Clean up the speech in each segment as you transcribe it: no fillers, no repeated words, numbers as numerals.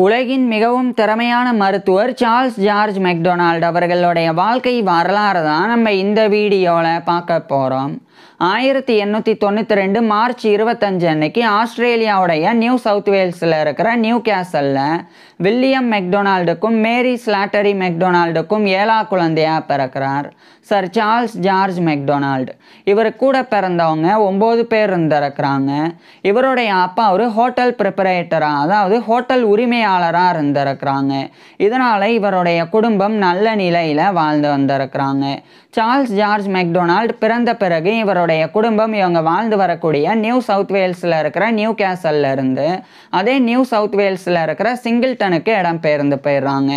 உலகின் மிகவும் திறமையான மருத்துவர் சார்ல்ஸ் ஜார்ஜ் மெக்டொனால்ட் அவர்களுடைய வாழ்க்கை வரலாறு தான் நம்ம இந்த வீடியோவில் பார்க்க போகிறோம். 1892 மார்ச் 25 அன்னைக்கு ஆஸ்திரேலியாவுடைய நியூ சவுத் வேல்ஸில் இருக்கிற நியூ கேசலில் வில்லியம் மெக்டொனால்டுக்கும் மேரி ஸ்லாட்டரி மெக்டொனால்டுக்கும் 7ஆம் குழந்தையாக பிறக்கிறார். Sir Charles George McDonald. இவர் கூட பிறந்தவங்க 9 பேர் இருந்திருக்கிறாங்க. இவருடைய அப்பா ஒரு ஹோட்டல் ப்ரிப்பரேட்டராக, அதாவது ஹோட்டல் உரிமையாளராக இருந்திருக்கிறாங்க. இதனால் இவருடைய குடும்பம் நல்ல நிலையில் வாழ்ந்து வந்திருக்கிறாங்க. சார்ல்ஸ் ஜார்ஜ் மெக்டொனால்டு பிறந்த பிறகு இவருடைய குடும்பம் இவங்க வாழ்ந்து வரக்கூடிய நியூ சவுத் வேல்ஸில் இருக்கிற நியூ கேசல்ல இருந்து அதே நியூ சவுத் வேல்ஸில் இருக்கிற சிங்கிள்டனுக்கு இடம்பெயர்ந்து போயிடுறாங்க.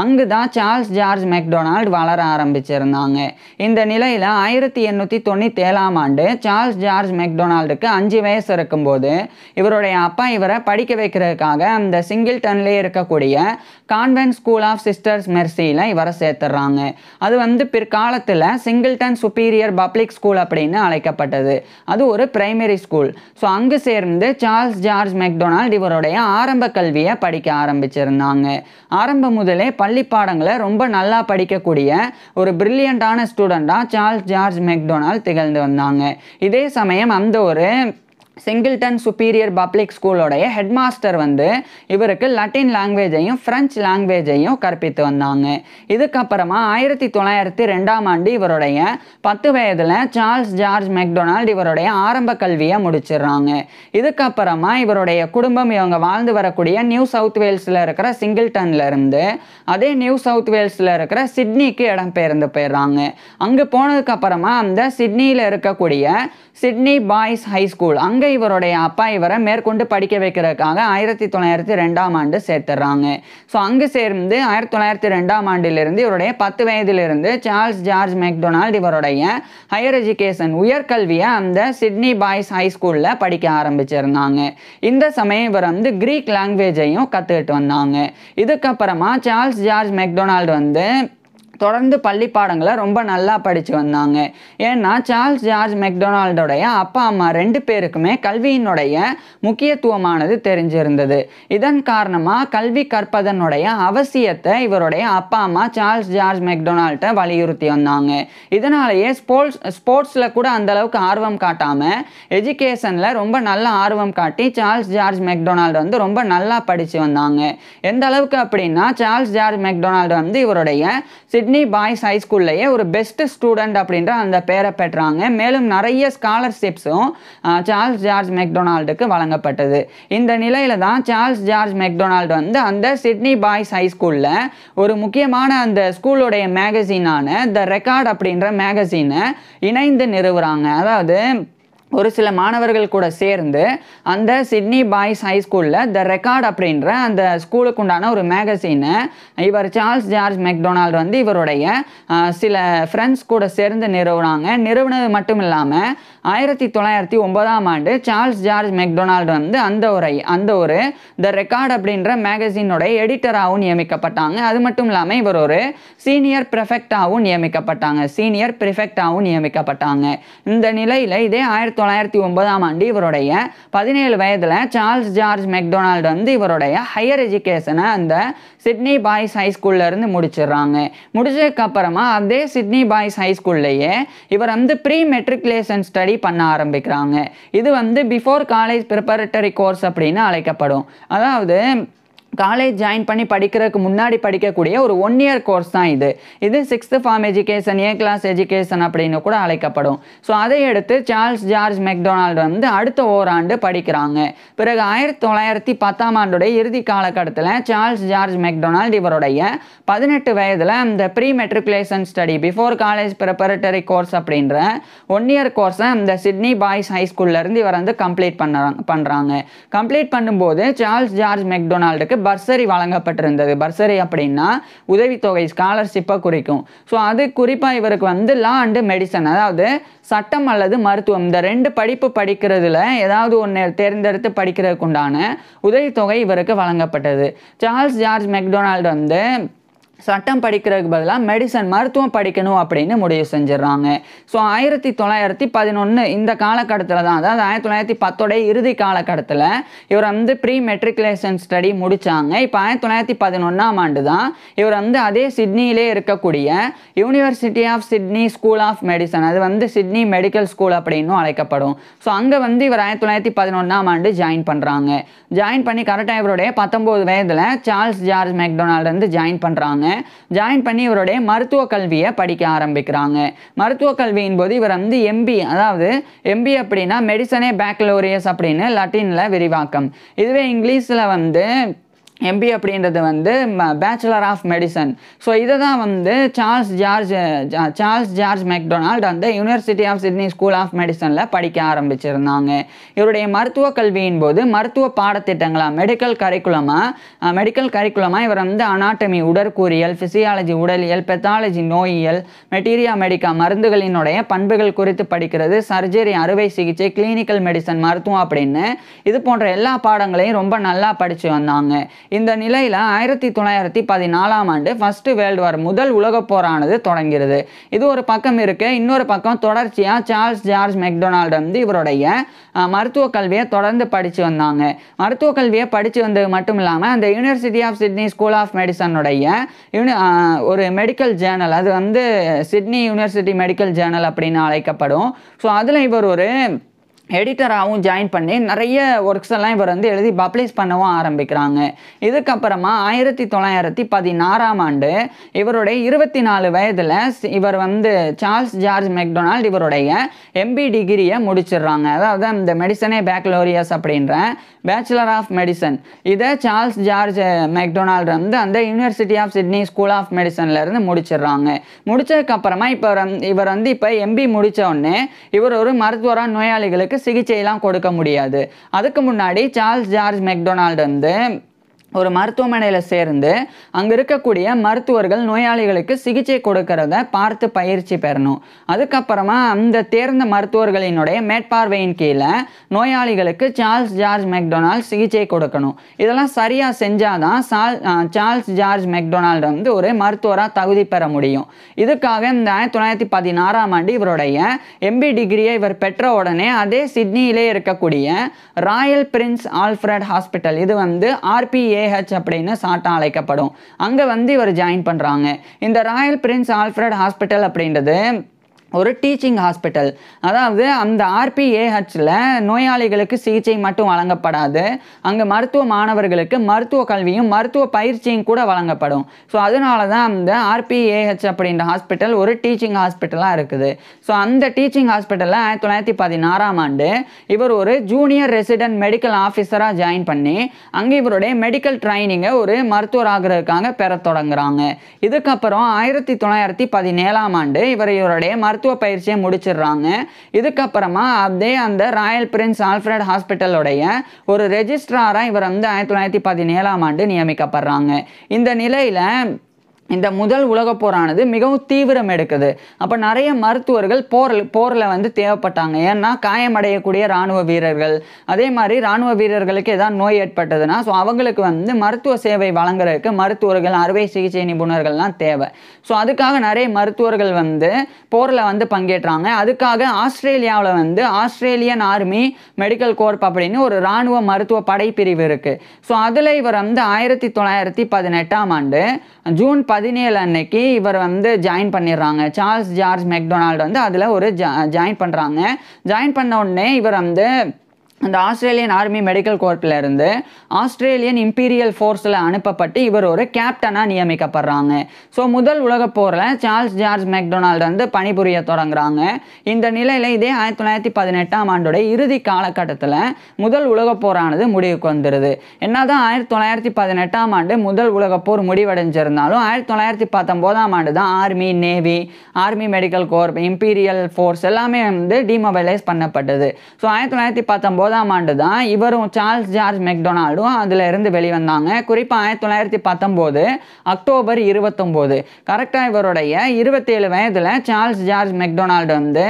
அங்கு தான் சார்ல்ஸ் ஜார்ஜ் மெக்டொனால்டு வளர ஆரம்பிச்சிருந்தாங்க. இந்த நிலையில் 1897ஆம் ஆண்டு சார்ல்ஸ் ஜார்ஜ் மெக்டொனால்டுக்கு 5 வயசு இருக்கும்போது இவருடைய அப்பா இவரை படிக்க வைக்கிறதுக்காக அந்த சிங்கிள்டன்லேயே இருக்கக்கூடிய கான்வென்ட் ஸ்கூல் ஆஃப் சிஸ்டர்ஸ் மெர்சியில் இவரை சேர்த்துடுறாங்க. அது பிற்காலத்தில் சிங்கிள்டன் சுப்பீரியர் பப்ளிக் ஸ்கூல் அப்படின்னு அழைக்கப்பட்டது. அது ஒரு பிரைமரி ஸ்கூல். ஸோ அங்கு சேர்ந்து சார்ல்ஸ் ஜார்ஜ் மெக்டொனால்டு இவருடைய ஆரம்ப கல்வியை படிக்க ஆரம்பிச்சிருந்தாங்க. ஆரம்பம் முதலே பள்ளி பாடங்களை ரொம்ப நல்லா படிக்கக்கூடிய ஒரு பிரில்லியண்டான ஸ்டூடெண்டாக சார்ல்ஸ் ஜார்ஜ் மெக்டொனால்டு திகழ்ந்து வந்தாங்க. இதே சமயம் அந்த ஒரு சிங்கிள்டன் சுப்பீரியர் பப்ளிக் ஸ்கூலோடைய ஹெட் மாஸ்டர் இவருக்கு லட்டின் லாங்குவேஜையும் ஃப்ரெஞ்சு லாங்குவேஜையும் கற்பித்து வந்தாங்க. இதுக்கப்புறமா 1902ஆம் ஆண்டு இவருடைய 10 வயதில் சார்ல்ஸ் ஜார்ஜ் மெக்டொனால்டு இவருடைய ஆரம்ப கல்வியை முடிச்சிடுறாங்க. இதுக்கப்புறமா இவருடைய குடும்பம் இவங்க வாழ்ந்து வரக்கூடிய நியூ சவுத் வேல்ஸில் இருக்கிற சிங்கிள்டன்ல இருந்து அதே நியூ சவுத் வேல்ஸில் இருக்கிற சிட்னிக்கு இடம்பெயர்ந்து போயிடுறாங்க. அங்கே போனதுக்கப்புறமா அந்த சிட்னியில் இருக்கக்கூடிய சிட்னி பாய்ஸ் ஹை ஸ்கூல், அங்கே இவருடைய அப்பா இவரை மேற்கொண்டு படிக்க வைக்கிறதுக்காக 1902ஆம் ஆண்டு சேர்த்துறாங்க. ஸோ அங்கு சேர்ந்து 1902ஆம் ஆண்டிலிருந்து இவருடைய 10 வயதிலிருந்து சார்ல்ஸ் ஜார்ஜ் மெக்டொனால்டு இவருடைய ஹையர் எஜுகேஷன் உயர்கல்வியை அந்த சிட்னி பாய்ஸ் ஹை ஸ்கூலில் படிக்க ஆரம்பிச்சிருந்தாங்க. இந்த சமயம் இவர் கிரீக் லாங்குவேஜையும் கற்றுக்கிட்டு வந்தாங்க. இதுக்கப்புறமா சார்ல்ஸ் ஜார்ஜ் மெக்டொனால்டு தொடர்ந்து பள்ளி பாடங்களை ரொம்ப நல்லா படித்து வந்தாங்க. ஏன்னா சார்ல்ஸ் ஜார்ஜ் மெக்டொனால்டோடைய அப்பா அம்மா 2 பேருக்குமே கல்வியினுடைய முக்கியத்துவமானது தெரிஞ்சிருந்தது. இதன் காரணமாக கல்வி கற்பதனுடைய அவசியத்தை இவருடைய அப்பா அம்மா சார்ல்ஸ் ஜார்ஜ் மெக்டொனால்ட்டை வலியுறுத்தி வந்தாங்க. இதனாலேயே ஸ்போர்ட்ஸில் கூட அந்தளவுக்கு ஆர்வம் காட்டாமல் எஜுகேஷனில் ரொம்ப நல்ல ஆர்வம் காட்டி சார்ல்ஸ் ஜார்ஜ் மெக்டொனால்டு ரொம்ப நல்லா படித்து வந்தாங்க. எந்த அளவுக்கு அப்படின்னா சார்ல்ஸ் ஜார்ஜ் மெக்டொனால்டு இவருடைய சிட்னி பாய்ஸ் ஹை ஸ்கூல்லையே ஒரு பெஸ்ட் ஸ்டூடெண்ட் அப்படின்ற அந்த பேரை பெற்றாங்க. மேலும் நிறைய ஸ்காலர்ஷிப்ஸும் சார்ல்ஸ் ஜார்ஜ் மெக்டொனால்டுக்கு வழங்கப்பட்டது. இந்த நிலையில தான் சார்ல்ஸ் ஜார்ஜ் மெக்டொனால்டு அந்த சிட்னி பாய்ஸ் ஹை ஸ்கூலில் ஒரு முக்கியமான அந்த ஸ்கூலோடைய மேகசினான த ரெக்கார்ட் அப்படின்ற மேகசினை இணைந்து நிறுவுறாங்க. அதாவது ஒரு சில மாணவர்கள் கூட சேர்ந்து அந்த சிட்னி பாய்ஸ் ஹை ஸ்கூலில் த ரெக்கார்ட் அப்படின்ற அந்த ஸ்கூலுக்கு உண்டான ஒரு மேகசினை இவர் சார்ல்ஸ் ஜார்ஜ் மெக்டொனால்டு இவருடைய சில ஃப்ரெண்ட்ஸ் கூட சேர்ந்து நிறுவனாங்க. நிறுவனது மட்டும் இல்லாமல் 1909ஆம் ஆண்டு சார்ல்ஸ் ஜார்ஜ் மெக்டொனால்டு அந்த ஒரு த ரெக்கார்ட் அப்படின்ற மேகசினோடைய எடிட்டராகவும் நியமிக்கப்பட்டாங்க. அது மட்டும் இல்லாமல் இவர் ஒரு சீனியர் ப்ரிஃபெக்டாகவும் நியமிக்கப்பட்டாங்க. இந்த நிலையில் இதே 1909ஆம் ஆண்டு இவருடைய 17 வயதில் சார்ல்ஸ் ஜார்ஜ் மெக்டொனால்டு இவருடைய ஹையர் எஜுகேஷனை அந்த சிட்னி பாய்ஸ் ஹை ஸ்கூல்ல இருந்து முடிச்சிடுறாங்க. முடிச்சதுக்கு அப்புறமா அதே சிட்னி பாய்ஸ் ஹை ஸ்கூல்லையே இவர் ப்ரீ மெட்ரிகுலேஷன் ஸ்டடி பண்ண ஆரம்பிக்கிறாங்க. இது பிஃபோர் காலேஜ் ப்ரிப்பரேட்டரி கோர்ஸ் அப்படின்னு அழைக்கப்படும். அதாவது காலேஜ் ஜாயின் பண்ணி படிக்கிறதுக்கு முன்னாடி படிக்கக்கூடிய ஒரு 1 இயர் கோர்ஸ் தான் இது 6th form education, A class education அப்படின்னு கூட அழைக்கப்படும். ஸோ அதை எடுத்து சார்ல்ஸ் ஜார்ஜ் மெக்டொனால்டு அடுத்த ஓராண்டு படிக்கிறாங்க. பிறகு 1910ஆம் ஆண்டுடைய இறுதி காலகட்டத்தில் சார்ல்ஸ் ஜார்ஜ் மெக்டொனால்டு இவருடைய 18 வயதில் அந்த pre matriculation study before college preparatory course அப்படின்ற 1 இயர் கோர்ஸை அந்த சிட்னி பாய்ஸ் ஹை ஸ்கூல்லேருந்து இவர் கம்ப்ளீட் பண்ணுறாங்க. கம்ப்ளீட் பண்ணும்போது சார்ல்ஸ் ஜார்ஜ் மெக்டொனால்டுக்கு பர்சரி வழங்கப்பட்டிருந்தது. பர்சரி அப்படின்னா உதவித்தொகை, ஸ்காலர்ஷிப்பை குறிக்கும். ஸோ அது குறிப்பாக இவருக்கு லா அண்டு மெடிசன், அதாவது சட்டம் அல்லது மருத்துவம், இந்த 2 படிப்பு படிக்கிறதுல ஏதாவது ஒன்று தேர்ந்தெடுத்து படிக்கிறதுக்கு உண்டான உதவித்தொகை இவருக்கு வழங்கப்பட்டது. சார்ல்ஸ் ஜார்ஜ் மெக்டொனால்டு சட்டம் படிக்கிறதுக்கு பதிலாக மெடிசன் மருத்துவம் படிக்கணும் அப்படின்னு முடிவு செஞ்சிடறாங்க. ஸோ 1911 இந்த காலகட்டத்தில் தான், அதாவது 1910 இறுதி காலகட்டத்தில் இவர் வந்து ப்ரீ மெட்ரிகுலேஷன் ஸ்டடி முடித்தாங்க. இப்போ 1911ஆம் ஆண்டு தான் இவர் வந்து அதே சிட்னியிலே இருக்கக்கூடிய university of Sydney school of medicine, அது வந்து சிட்னி மெடிக்கல் ஸ்கூல் அப்படின்னும் அழைக்கப்படும். ஸோ அங்கே வந்து இவர் 1911ஆம் ஆண்டு ஜாயின் பண்ணுறாங்க. ஜாயின் பண்ணி கரெக்டாக இவருடைய 19 வயதில் சார்ல்ஸ் ஜார்ஜ் மெக்டொனால்டு வந்து ஜாயின் பண்ணுறாங்க. ஜாயின் பண்ணி இவருடைய மருத்துவ கல்வியை படிக்க ஆரம்பிக்கிறாங்க. மருத்துவ கல்வியின் போது இவர் வந்து எம்பி, அதாவது எம்பி அப்படின்னா மெடிசனே பேக்கலோரியஸ் அப்படின்னு லட்டினில் விரிவாக்கம். இதுவே இங்கிலீஷில் வந்து எம்பி அப்படின்றது வந்து பேச்சுலர் ஆஃப் மெடிசன். ஸோ இதை தான் வந்து சார்ல்ஸ் ஜார்ஜ் மெக்டொனால்டு அந்த university of Sydney school of மெடிசனில் படிக்க ஆரம்பிச்சிருந்தாங்க. இவருடைய மருத்துவ கல்வியின் போது மருத்துவ பாடத்திட்டங்களாக மெடிக்கல் கரிக்குலமாக இவர் வந்து அனாட்டமி உடற்கூறியல், ஃபிசியாலஜி உடலியல், பெத்தாலஜி நோயியல், மெட்டீரியா மெடிக்கா மருந்துகளினுடைய பண்புகள் குறித்து படிக்கிறது, சர்ஜரி அறுவை சிகிச்சை, கிளினிக்கல் மெடிசன் மருத்துவம் அப்படின்னு இது போன்ற எல்லா பாடங்களையும் ரொம்ப நல்லா படித்து வந்தாங்க. இந்த நிலையில் 1914ஆம் ஆண்டு ஃபர்ஸ்ட் வேர்ல்டு வார், முதல் உலகப் போரானது தொடங்கிறது. இது ஒரு பக்கம் இருக்கு. இன்னொரு பக்கம் தொடர்ச்சியாக சார்ல்ஸ் ஜார்ஜ் மெக்டொனால்டு வந்து இவருடைய மருத்துவ கல்வியை தொடர்ந்து படித்து வந்தாங்க. மருத்துவ கல்வியை படித்து வந்தது மட்டும் இல்லாமல் அந்த university of Sydney school of மெடிசனுடைய ஒரு மெடிக்கல் ஜேர்னல், அது வந்து சிட்னி யூனிவர்சிட்டி மெடிக்கல் ஜேர்னல் அப்படின்னு அழைக்கப்படும். ஸோ அதில் இவர் ஒரு எடிட்டராகவும் ஜாயின் பண்ணி நிறைய ஒர்க்ஸ் எல்லாம் இவர் வந்து எழுதி பப்ளிஷ் பண்ணவும் ஆரம்பிக்கிறாங்க. இதுக்கப்புறமா 1916ஆம் ஆண்டு இவருடைய 24 வயதில் இவர் வந்து சார்ல்ஸ் ஜார்ஜ் மெக்டொனால்டு இவருடைய எம்பி டிகிரியை முடிச்சிடுறாங்க. அதாவது இந்த மெடிசனே பேக்கலோரியஸ் அப்படின்ற பேச்சுலர் ஆஃப் மெடிசன் இதை சார்ல்ஸ் ஜார்ஜ் மெக்டொனால்டு வந்து அந்த university of Sydney school of மெடிசன்லேருந்து முடிச்சிடுறாங்க. முடிச்சதுக்கப்புறமா இவர் வந்து இப்போ எம்பி முடித்த உடனே இவர் ஒரு மருத்துவராக நோயாளிகளுக்கு சிகிச்சையெல்லாம் கொடுக்க முடியாது. அதுக்கு முன்னாடி சார்ல்ஸ் ஜார்ஜ் மெக்டொனால்டு வந்து ஒரு மருத்துவமனையில் சேர்ந்து அங்கே இருக்கக்கூடிய மருத்துவர்கள் நோயாளிகளுக்கு சிகிச்சை கொடுக்கறத பார்த்து பயிற்சி பெறணும். அதுக்கப்புறமா அந்த தேர்ந்த மருத்துவர்களினுடைய மேற்பார்வையின் கீழே நோயாளிகளுக்கு சார்ல்ஸ் ஜார்ஜ் மெக்டொனால்டு சிகிச்சை கொடுக்கணும். இதெல்லாம் சரியாக செஞ்சாதான் சார்ல்ஸ் ஜார்ஜ் மெக்டொனால்டு வந்து ஒரு மருத்துவராக தகுதி பெற முடியும். இதுக்காக இந்த 1916ஆம் ஆண்டு இவருடைய எம்பி டிகிரியை இவர் பெற்ற உடனே அதே சிட்னியிலே இருக்கக்கூடிய ராயல் பிரின்ஸ் ஆல்ஃபிரட் ஹாஸ்பிட்டல், இது வந்து RPAH அப்படின்னு சாட்டா அழைக்கப்படும், அங்கே வந்து இவர் ஜாயின் பண்ணுறாங்க. இந்த ராயல் பிரின்ஸ் ஆல்ஃபிரட் ஹாஸ்பிட்டல் அப்படின்றது ஒரு டீச்சிங் ஹாஸ்பிட்டல். அதாவது அந்த RPAHல நோயாளிகளுக்கு சிகிச்சை மட்டும் வழங்கப்படாது, அங்கே மருத்துவ மாணவர்களுக்கு மருத்துவ கல்வியும் மருத்துவ பயிற்சியும் கூட வழங்கப்படும். ஸோ அதனால தான் அந்த RPAH அப்படின்ற ஹாஸ்பிட்டல் ஒரு டீச்சிங் ஹாஸ்பிட்டலாக இருக்குது. ஸோ அந்த டீச்சிங் ஹாஸ்பிட்டலில் 1916ஆம் ஆண்டு இவர் ஒரு ஜூனியர் ரெசிடென்ட் மெடிக்கல் ஆஃபீஸராக ஜாயின் பண்ணி அங்கே இவருடைய மெடிக்கல் ட்ரைனிங்கை ஒரு மருத்துவர் ஆகிறதுக்காக பெற தொடங்குறாங்க. இதுக்கப்புறம் 1917ஆம் ஆண்டு இவருடைய மருத்துவ பயிற்சியை முடிச்சிடுறாங்க. இதுக்கப்புறமா அப்படியே அந்த ராயல் பிரின்ஸ் ஆல்ஃபிரட் ஹாஸ்பிட்டலுடைய ஒரு ரெஜிஸ்ட்ராராக இவர் வந்து 1917ஆம் ஆண்டு நியமிக்கப்படுறாங்க. இந்த நிலையில் இந்த முதல் உலகப் போரானது மிகவும் தீவிரம் எடுக்குது. அப்போ நிறைய மருத்துவர்கள் போரில் வந்து தேவைப்பட்டாங்க. ஏன்னா காயமடையக்கூடிய இராணுவ வீரர்கள், அதே மாதிரி இராணுவ வீரர்களுக்கு ஏதாவது நோய் ஏற்பட்டதுன்னா ஸோ அவங்களுக்கு வந்து மருத்துவ சேவை வழங்குறதுக்கு மருத்துவர்கள், அறுவை சிகிச்சை நிபுணர்கள்லாம் தேவை. ஸோ அதுக்காக நிறைய மருத்துவர்கள் வந்து போரில் வந்து பங்கேற்றாங்க. அதுக்காக ஆஸ்திரேலியாவில் வந்து ஆஸ்திரேலியன் ஆர்மி மெடிக்கல் கோர்ப் அப்படின்னு ஒரு இராணுவ மருத்துவ படைப்பிரிவு இருக்குது. ஸோ அதில் இவர் வந்து 1918ஆம் ஆண்டு ஜூன் 17 அன்னைக்கு இவர் வந்து ஜாயின் பண்ணிடுறாங்க. சார்ல்ஸ் ஜார்ஜ் மெக்டொனால்டு வந்து அதில் ஒரு ஜாயின் பண்ணுறாங்க. ஜாயின் பண்ண உடனே இவர் வந்து அந்த ஆஸ்திரேலியன் ஆர்மி மெடிக்கல் கோர்ப்பில் இருந்து ஆஸ்திரேலியன் இம்பீரியல் ஃபோர்ஸில் அனுப்பப்பட்டு இவர் ஒரு கேப்டனாக நியமிக்கப்படுறாங்க. ஸோ முதல் உலகப் போரில் சார்ல்ஸ் ஜார்ஜ் மெக்டொனால்டு வந்து பணிபுரிய தொடங்குறாங்க. இந்த நிலையில் இதே 1918ஆம் ஆண்டுடைய இறுதி காலகட்டத்தில் முதல் உலகப் போரானது முடிவுக்கு வந்துடுது. என்னதான் 1918ஆம் ஆண்டு முதல் உலகப் போர் முடிவடைஞ்சிருந்தாலும் 1919ஆம் ஆண்டு தான் army, navy, army medical corp, imperial force எல்லாமே வந்து டிமொபைலைஸ் பண்ணப்பட்டது. ஸோ 1919ஆம் ஆண்டு தான் இவரும் சார்ல்ஸ் ஜார்ஜ் மெக்டொனால்டும் அதில் இருந்து வெளிவந்தாங்க. குறிப்பாக 1919 அக்டோபர் 29 கரெக்டாக இவருடைய 27 வயதில் சார்ல்ஸ் ஜார்ஜ் மெக்டொனால்டு வந்து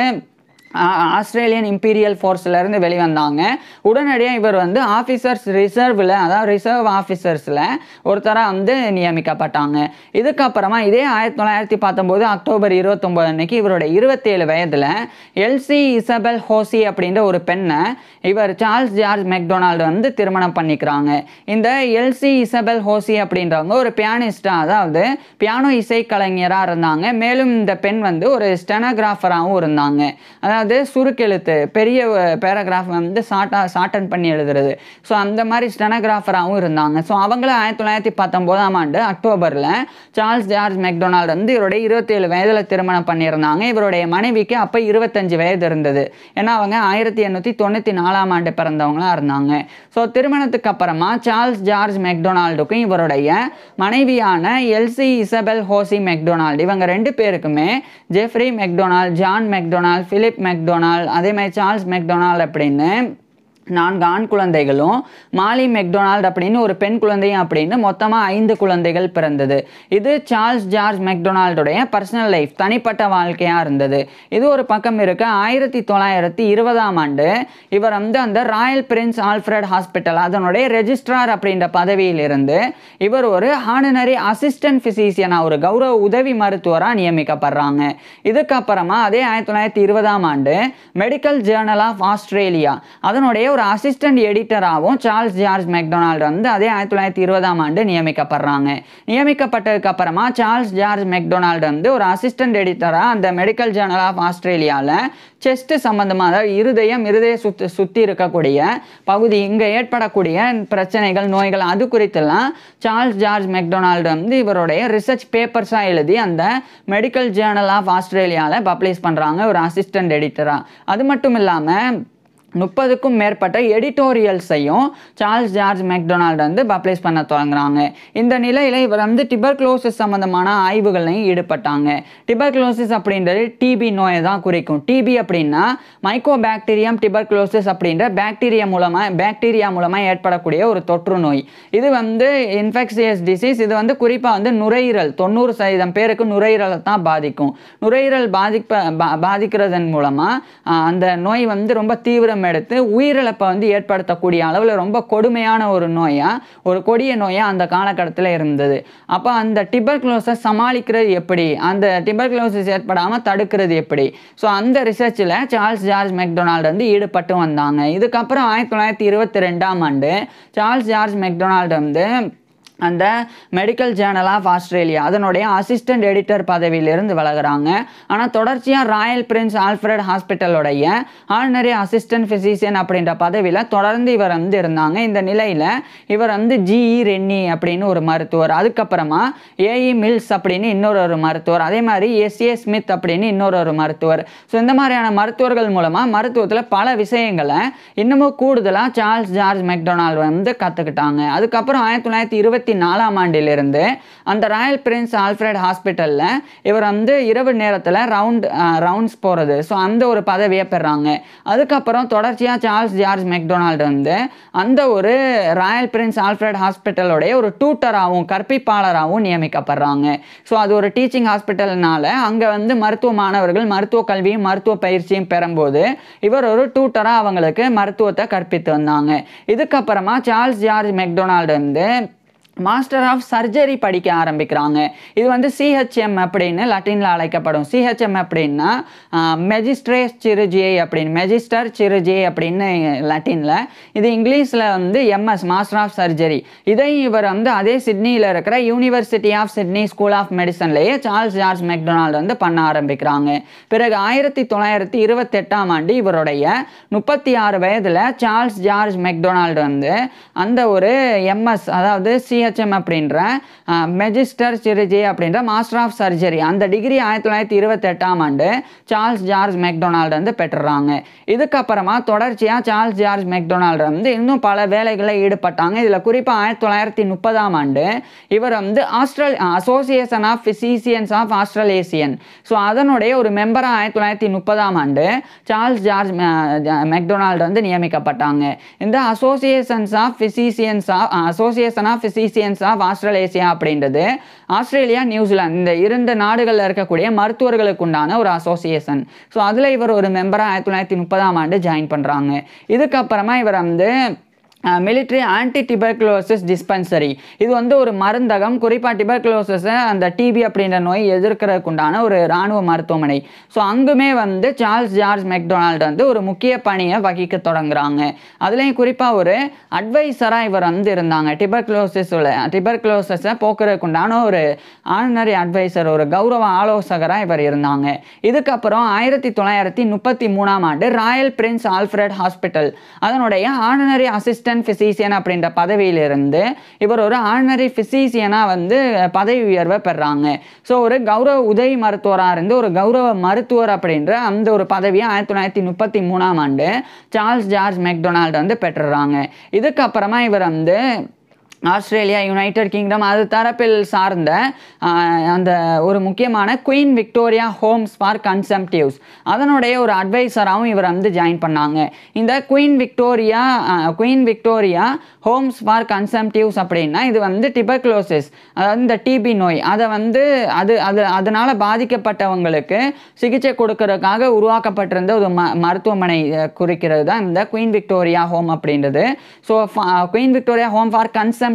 ஆஸ்திரேலியன் இம்பீரியல் ஃபோர்ஸ்லேருந்து வெளிவந்தாங்க. உடனடியாக இவர் வந்து ஆஃபீஸர்ஸ் ரிசர்வில், அதாவது ரிசர்வ் ஆஃபீஸர்ஸில் ஒருத்தராக வந்து நியமிக்கப்பட்டாங்க. இதுக்கப்புறமா இதே 1919 அக்டோபர் 29 அன்னைக்கு இவருடைய 27 வயதில் எல்சி இசபெல் ஹோசி அப்படின்ற ஒரு பெண்ணை இவர் சார்ல்ஸ் ஜார்ஜ் மெக்டொனால்டு வந்து திருமணம் பண்ணிக்கிறாங்க. இந்த எல்சி இசபெல் ஹோசி அப்படின்றவங்க ஒரு பியானிஸ்டாக, அதாவது பியானோ இசைக்கலைஞராக இருந்தாங்க. மேலும் இந்த பெண் வந்து ஒரு ஸ்டெனோகிராஃபராகவும் இருந்தாங்க. அதாவது சுருக்கெழுத்து, பெரிய பேராகிராஃப் வந்து ஷார்டன் பண்ணி எழுதுறது, ஸோ அந்த மாதிரி ஸ்டெனோகிராஃபராகவும் இருந்தாங்க. ஸோ அவங்கள 1919 அக்டோபரில் சார்ல்ஸ் ஜார்ஜ் மெக்டொனால்டு வந்து இவருடைய 27 வயதில் திருமணம் பண்ணியிருந்தாங்க. இவருடைய மனைவிக்கு அப்போ 25 வயது இருந்தது. ஏன்னா அவங்க 1894 பிறந்தவங்களாக இருந்தாங்க. ஸோ திருமணத்துக்கு அப்புறமா சார்ல்ஸ் ஜார்ஜ் மெக்டொனால்டுக்கும் இவருடைய மனைவியான எல்சி இசபெல் ஹோசி மெக்டொனால்டு, இவங்க 2 பேருக்குமே Geoffrey McDonald, John McDonald, Philip McDonald, அதே மாதிரி சார்ல்ஸ் மெக்டொனால்டு அப்படின்னு 4 ஆண் குழந்தைகளும், மாலி மெக்டொனால்டு அப்படின்னு ஒரு பெண் குழந்தையும் அப்படின்னு மொத்தமாக 5 குழந்தைகள் பிறந்தது. இது சார்ல்ஸ் ஜார்ஜ் மெக்டொனால்டுடைய பர்சனல் லைஃப், தனிப்பட்ட வாழ்க்கையாக இருந்தது. இது ஒரு பக்கம் இருக்க 1920 இவர் வந்து அந்த ராயல் பிரின்ஸ் ஆல்ஃப்ரட் ஹாஸ்பிட்டல் அதனுடைய ரெஜிஸ்ட்ரார் அப்படின்ற பதவியிலிருந்து இவர் ஒரு ஹானனரி அசிஸ்டன்ட் ஃபிசிஷியனாக, ஒரு கௌரவ உதவி மருத்துவராக நியமிக்கப்படுறாங்க. இதுக்கப்புறமா அதே 1920 மெடிக்கல் ஜேர்னல் ஆஃப் ஆஸ்திரேலியா அதனுடைய ஒரு அசிஸ்டன்ட் எடிட்டராகவும் சார்ல்ஸ் ஜார்ஜ் மெக்டொனால்டு வந்து அதே 1920 நியமிக்கப்படுறாங்க. நியமிக்கப்பட்டதுக்கு அப்புறமா சார்ல்ஸ் ஜார்ஜ் மெக்டொனால்டு வந்து ஒரு அசிஸ்டன்ட் எடிட்டராக அந்த மெடிக்கல் ஜேர்னல் ஆஃப் ஆஸ்திரேலியாவில் செஸ்ட் சம்பந்தமாக, அதாவது இருதய சுற்றி இருக்கக்கூடிய பகுதி, இங்கே ஏற்படக்கூடிய பிரச்சனைகள், நோய்கள், அது குறித்தெல்லாம் சார்ல்ஸ் ஜார்ஜ் மெக்டொனால்டு வந்து இவருடைய ரிசர்ச் பேப்பர்ஸாக எழுதி அந்த மெடிக்கல் ஜேர்னல் ஆஃப் ஆஸ்திரேலியாவில் பப்ளிஷ் பண்ணுறாங்க ஒரு அசிஸ்டன்ட் எடிட்டராக. அது மட்டும் இல்லாமல் 30க்கும் மேற்பட்ட எடிட்டோரியல்ஸையும் சார்ல்ஸ் ஜார்ஜ் மெக்டொனால்டு வந்து பப்ளிஷ் பண்ண தொடங்குறாங்க. இந்த நிலையில் இவர் வந்து டிபர்குலோசிஸ் சம்மந்தமான ஆய்வுகளையும் ஈடுபட்டாங்க. டிபர்குலோசிஸ் அப்படின்றது டிபி நோயை தான் குறிக்கும். டிபி அப்படின்னா மைக்கோபாக்டீரியம் டிபர்குலோசிஸ் அப்படின்ற பாக்டீரியா மூலமாக ஏற்படக்கூடிய ஒரு தொற்று நோய். இது வந்து இன்ஃபெக்ஷியஸ் டிசீஸ். இது வந்து குறிப்பாக வந்து நுரையீரல், 90% பேருக்கு நுரையீரலை தான் பாதிக்கும். நுரையீரல் பாதிக்கிறதன் மூலமாக அந்த நோய் வந்து ரொம்ப தீவிரம் எடுத்து உயிரிழப்பை வந்து ஏற்படுத்தக்கூடிய அளவில் ரொம்ப கொடுமையான ஒரு நோயா, ஒரு கொடிய நோயா அந்த காலகட்டத்தில் இருந்தது. அப்போ அந்த டிபர்குலோசிஸ் சமாளிக்கிறது எப்படி, அந்த டிபர்குலோசிஸ் ஏற்படாமல் தடுக்கிறது எப்படி, ஸோ அந்த ரிசர்ச்சில் சார்ல்ஸ் ஜார்ஜ் மெக்டொனால்டு வந்து ஈடுபட்டு வந்தாங்க. இதுக்கப்புறம் 1922 சார்ல்ஸ் ஜார்ஜ் மெக்டொனால்டு வந்து அந்த மெடிக்கல் ஜேர்னல் ஆஃப் ஆஸ்திரேலியா அதனுடைய அசிஸ்டன்ட் எடிட்டர் பதவியிலிருந்து விலகுறாங்க. ஆனால் தொடர்ச்சியாக ராயல் பிரின்ஸ் ஆல்ஃப்ரட் ஹாஸ்பிட்டலோடைய ஆர்டினரி அசிஸ்டன்ட் ஃபிசிஷியன் அப்படின்ற பதவியில் தொடர்ந்து இவர் வந்து இருந்தாங்க. இந்த நிலையில் இவர் வந்து ஜிஇ ரென்னி அப்படின்னு ஒரு மருத்துவர், அதுக்கப்புறமா ஏஇ மில்ஸ் அப்படின்னு இன்னொரு மருத்துவர், அதே மாதிரி எஸ்ஏ ஸ்மித் அப்படின்னு இன்னொரு மருத்துவர். ஸோ இந்த மாதிரியான மருத்துவர்கள் மூலமாக மருத்துவத்தில் பல விஷயங்களை இன்னமும் கூடுதலாக சார்ல்ஸ் ஜார்ஜ் மெக்டொனால்டு வந்து கற்றுக்கிட்டாங்க. அதுக்கப்புறம் 1924 ஆண்டிலிருந்து அந்த ராயல் பிரின்ஸ் ஆல்ஃப்ரட் ஹாஸ்பிட்டலில் இவர் வந்து இரவு நேரத்தில் ரவுண்ட்ஸ் போகிறது, ஸோ அந்த ஒரு பதவியை பெறாங்க. அதுக்கப்புறம் தொடர்ச்சியாக சார்ல்ஸ் ஜார்ஜ் மெக்டொனால்டு வந்து அந்த ஒரு ராயல் பிரின்ஸ் ஆல்ஃப்ரட் ஹாஸ்பிட்டலோடைய ஒரு டியூட்டராகவும் கற்பிப்பாளராகவும் நியமிக்கப்படுறாங்க. ஸோ அது ஒரு டீச்சிங் ஹாஸ்பிட்டல்னால அங்கே வந்து மருத்துவ மாணவர்கள் மருத்துவ கல்வியும் மருத்துவ பயிற்சியும் பெறும்போது இவர் ஒரு டியூட்டராக அவங்களுக்கு மருத்துவத்தை கற்பித்து வந்தாங்க. இதுக்கப்புறமா சார்ல்ஸ் ஜார்ஜ் மெக்டொனால்டு வந்து மாஸ்டர் ஆஃப் சர்ஜரி படிக்க ஆரம்பிக்கிறாங்க. இது வந்து சிஹெச்எம் அப்படின்னு லட்டினில் அழைக்கப்படும். சிஹெச்எம் அப்படின்னா மெஜிஸ்டர் சிருஜி அப்படின்னு லட்டினில், இது இங்கிலீஷில் வந்து எம்எஸ் மாஸ்டர் ஆஃப் சர்ஜரி. இதை இவர் வந்து அதே சிட்னியில் இருக்கிற university of Sydney school of மெடிசன்லேயே சார்ல்ஸ் ஜார்ஜ் மெக்டொனால்டு வந்து பண்ண ஆரம்பிக்கிறாங்க. பிறகு 1928 இவருடைய 36 வயதில் சார்ல்ஸ் ஜார்ஜ் மெக்டொனால்டு வந்து அந்த ஒரு எம்எஸ், அதாவது சிஹெச்எம் அப்படின்ற மெஜிஸ்டர் சிருஜி அப்படின்ற மாஸ்டர் ஆஃப் சர்ஜரி அந்த டிகிரி 1928 சார்ல்ஸ் ஜார்ஜ் மெக்டொனால்டு வந்து பெற்றுறாங்க. இதுக்கப்புறமா தொடர்ச்சியாக சார்ல்ஸ் ஜார்ஜ் மெக்டொனால்டு வந்து இன்னும் பல வேலைகளில் ஈடுபட்டாங்க. இதில் குறிப்பாக 1930 இவர் வந்து association of physicians of Australasian, so அதனுடைய ஒரு மெம்பராக 1930 சார்ல்ஸ் ஜார்ஜ் மெக்டொனால்டு வந்து நியமிக்கப்பட்டாங்க. இந்த association of physicians physicians of Australasia அப்படின்றது ஆஸ்திரேலியா நியூசிலாந்து இந்த 2 நாடுகளில் இருக்கக்கூடிய மருத்துவர்களுக்கு உண்டான ஒரு அசோசியேஷன். ஸோ அதில் இவர் ஒரு மெம்பராக 1930ஆம் ஆண்டு ஜாயின் பண்ணுறாங்க. இதுக்கப்புறமா இவர் வந்து மிலிட்ரி ஆன்டி டிபர்குலோசிஸ் டிஸ்பென்சரி, இது வந்து ஒரு மருந்தகம், குறிப்பாக டிபர்குலோசிஸை அந்த டிபி அப்படின்ற நோய் எதிர்க்கிறதுக்கு உண்டான ஒரு இராணுவ மருத்துவமனை. ஸோ அங்குமே வந்து சார்ல்ஸ் ஜார்ஜ் மெக்டொனால்டு வந்து ஒரு முக்கிய பணியை வகிக்க தொடங்குறாங்க. அதுலேயும் குறிப்பாக ஒரு அட்வைசராக இவர் வந்து இருந்தாங்க. டிபர்குலோசிஸை போக்குறதுக்கு உண்டான ஒரு ஆனரி அட்வைசர், ஒரு கௌரவ ஆலோசகராக இவர் இருந்தாங்க. இதுக்கப்புறம் 1933ஆம் ஆண்டு ராயல் பிரின்ஸ் ஆல்ஃபிரட் ஹாஸ்பிட்டல் அதனுடைய ஆனரி அசிஸ்டன்ட் பிசிசியன் அப்படின்ற பதவியிலிருந்து இவர் ஒரு ஆனரி பிசிசியனாக வந்து பதவி உயர்வை பெறாங்க. ஸோ ஒரு கௌரவ உதவி மருத்துவராக இருந்து ஒரு கௌரவ மருத்துவர் அப்படின்ற அந்த ஒரு பதவியை 1933ஆம் ஆண்டு சார்ல்ஸ் ஜார்ஜ் மெக்டொனால்டு வந்து பெற்றுறாங்க. இதுக்கப்புறமா இவர் வந்து ஆஸ்திரேலியா, யுனைடெட் கிங்டம் அது தரப்பில் சார்ந்த அந்த ஒரு முக்கியமான குயின் விக்டோரியா ஹோம்ஸ் ஃபார் கன்சம்ப்டிவ்ஸ் அதனுடைய ஒரு அட்வைசராகவும் இவர் வந்து ஜாயின் பண்ணாங்க. இந்த குயின் விக்டோரியா ஹோம்ஸ் ஃபார் கன்சம்ப்டிவ்ஸ் அப்படின்னா இது வந்து டிபர்குலோசிஸ், அதாவது இந்த டிபி நோய், அதை வந்து அதனால் பாதிக்கப்பட்டவங்களுக்கு சிகிச்சை கொடுக்கறதுக்காக உருவாக்கப்பட்டிருந்த ஒரு மருத்துவமனை குறிக்கிறது தான் இந்த குயின் விக்டோரியா ஹோம் அப்படின்றது. So Queen Victoria home for consumptives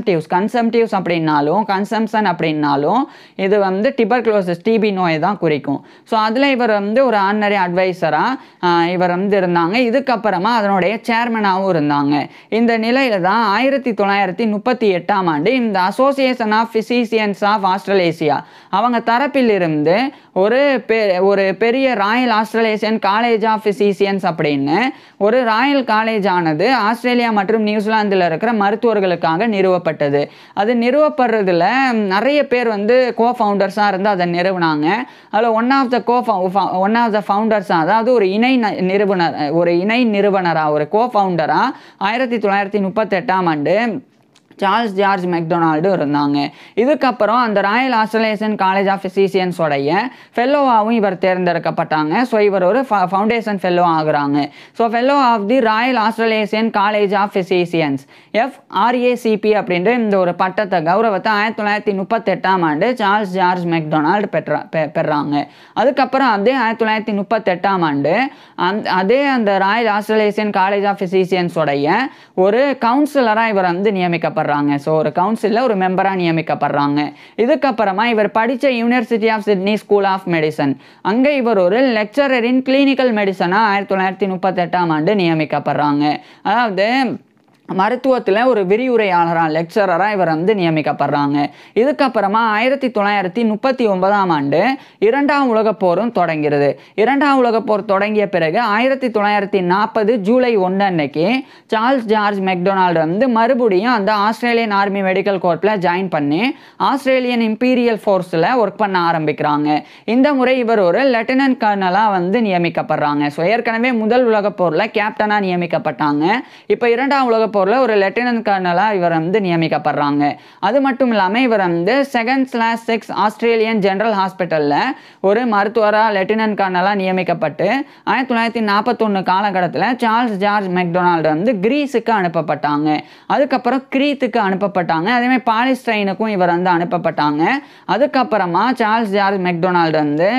அப்படின்னாலும் கன்சம்ப்ஷன் அப்படின்னாலும் இது வந்து டிபர்குலோசிஸ் டிபி நோயை தான் குறிக்கும். ஸோ அதில் இவர் வந்து ஒரு ஆனரி அட்வைசராக இவர் வந்து இருந்தாங்க. இதுக்கப்புறமா அதனுடைய சேர்மனாகவும் இருந்தாங்க. இந்த நிலையில தான் 1938ஆம் ஆண்டு இந்த அசோசியேஷன் ஆஃப் பிசிசியன்ஸ் ஆஃப் ஆஸ்திரலேசியா அவங்க தரப்பிலிருந்து ஒரு பெரிய ராயல் ஆஸ்திரலேசியன் காலேஜ் ஆஃப் பிசிசியன்ஸ் அப்படின்னு ஒரு ராயல் காலேஜ் ஆனது ஆஸ்திரேலியா மற்றும் நியூசிலாந்தில் இருக்கிற மருத்துவர்களுக்காக நிறுவப்பட்டது. அது நிறுவப்படுறதுல நிறைய பேர் வந்து கோஃபவுண்டர்ஸாக இருந்து அதை நிறுவனாங்க. அதில் ஒன் ஆஃப் த ஃபவுண்டர்ஸாக, அதாவது ஒரு இணை நிறுவனராக ஒரு கோஃபவுண்டராக 1938ஆம் ஆண்டு சார்ல்ஸ் ஜார்ஜ் மெக்டொனால்டு இருந்தாங்க. இதுக்கப்புறம் அந்த ராயல் ஆஸ்திரேலியன் காலேஜ் ஆஃப் பிசிசியன்ஸோடைய ஃபெல்லோவாகவும் இவர் தேர்ந்தெடுக்கப்பட்டாங்க. ஸோ இவர் ஒரு ஃபவுண்டேஷன் ஃபெல்லோ ஆகுறாங்க. So fellow of the royal Australian college of physicians FRACP அப்படின்ற இந்த ஒரு பட்டத்தை கௌரவத்தை 1938ஆம் ஆண்டு சார்ல்ஸ் ஜார்ஜ் மெக்டொனால்டு பெறாங்க. அதுக்கப்புறம் அதே 1938ஆம் ஆண்டு அதே அந்த ராயல் ஆஸ்திரேலியன் காலேஜ் ஆஃப் பிசிசியன்ஸோடைய ஒரு கவுன்சிலராக இவர் வந்து நியமிக்கப்பட்டார். ஸோ ஒரு கவுன்சிலில் ஒரு மெம்பராக நியமிக்கப்படுறாங்க. இதுக்கப்புறமா இவர் படித்த university of Sydney school of medicine அங்கே இவர் ஒரு லெக்சரர் இன் கிளினிக்கல் மெடிசனாக 1938ஆம் ஆண்டு நியமிக்கப்படுறாங்க. அதாவது மருத்துவத்தில் ஒரு விரிவுரையாளராக லெக்சரராக இவர் வந்து நியமிக்கப்படுறாங்க. இதுக்கப்புறமா 1939ஆம் ஆண்டு 2ஆம் உலகப் போரும் தொடங்கிறது. 2ஆம் உலகப் போர் தொடங்கிய பிறகு 1940 ஜூலை 1 அன்னைக்கு சார்ல்ஸ் ஜார்ஜ் மெக்டொனால்டு வந்து மறுபடியும் அந்த ஆஸ்திரேலியன் ஆர்மி மெடிக்கல் கோர்ப்பில் ஜாயின் பண்ணி ஆஸ்திரேலியன் இம்பீரியல் ஃபோர்ஸில் ஒர்க் பண்ண ஆரம்பிக்கிறாங்க. இந்த முறை இவர் ஒரு லெப்டினன்ட் கர்னலாக வந்து நியமிக்கப்படுறாங்க. ஸோ ஏற்கனவே முதல் உலகப் போரில் கேப்டனாக நியமிக்கப்பட்டாங்க. இப்போ 2ஆம் உலகப் போரில் ஒரு லெப்டினன்ட் கர்னலாக இவர் வந்து நியமிக்கப்படுறாங்க. அது மட்டும் இல்லாமல் இவர் வந்து 2/6 ஆஸ்திரேலியன் ஜெனரல் ஹாஸ்பிட்டலில் ஒரு மருத்துவராக லெப்டினன்ட் கர்னலாக நியமிக்கப்பட்டு 1941 காலகட்டத்தில் சார்ல்ஸ் ஜார்ஜ் மெக்டொனால்டு வந்து கிரீஸுக்கு அனுப்பப்பட்டாங்க. அதுக்கப்புறம் கிரீத்துக்கு அனுப்பப்பட்டாங்க. அதேமாதிரி பாலஸ்டைனுக்கும் இவர் வந்து அனுப்பப்பட்டாங்க. அதுக்கப்புறமா சார்ல்ஸ் ஜார்ஜ் மெக்டொனால்டு வந்து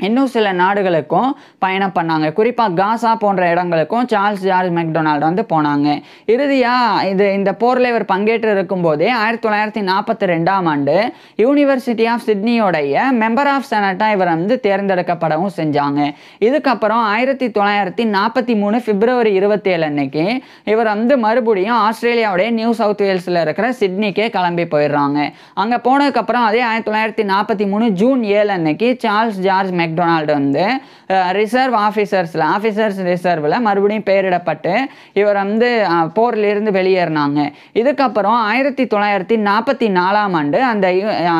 இன்னும் சில நாடுகளுக்கும் பயணம் பண்ணாங்க. குறிப்பாக காசா போன்ற இடங்களுக்கும் சார்ல்ஸ் ஜார்ஜ் மெக்டொனால்டு வந்து போனாங்க. இறுதியாக இந்த போரில் இவர் பங்கேற்று இருக்கும்போதே 1942ஆம் ஆண்டு யூனிவர்சிட்டி ஆஃப் சிட்னியோடைய மெம்பர் ஆஃப் செனட்டாக இவர் வந்து தேர்ந்தெடுக்கப்படவும் செஞ்சாங்க. இதுக்கப்புறம் 1943 பிப்ரவரி 27 அன்னைக்கு இவர் வந்து மறுபடியும் ஆஸ்திரேலியாவுடைய நியூ சவுத் வேல்ஸில் இருக்கிற சிட்னிக்கே கிளம்பி போயிடுறாங்க. அங்கே போனதுக்கப்புறம் அதே 1943 ஜூன் 7 அன்னைக்கு சார்ல்ஸ் ஜார்ஜ் மெக்டொனால்டு வந்து ஆஃபீஸர்ஸ் ரிசர்வில் மறுபடியும் பெயரிடப்பட்டு இவர் வந்து போரிலிருந்து வெளியேறினாங்க. இதுக்கப்புறம் 1944ஆம் ஆண்டு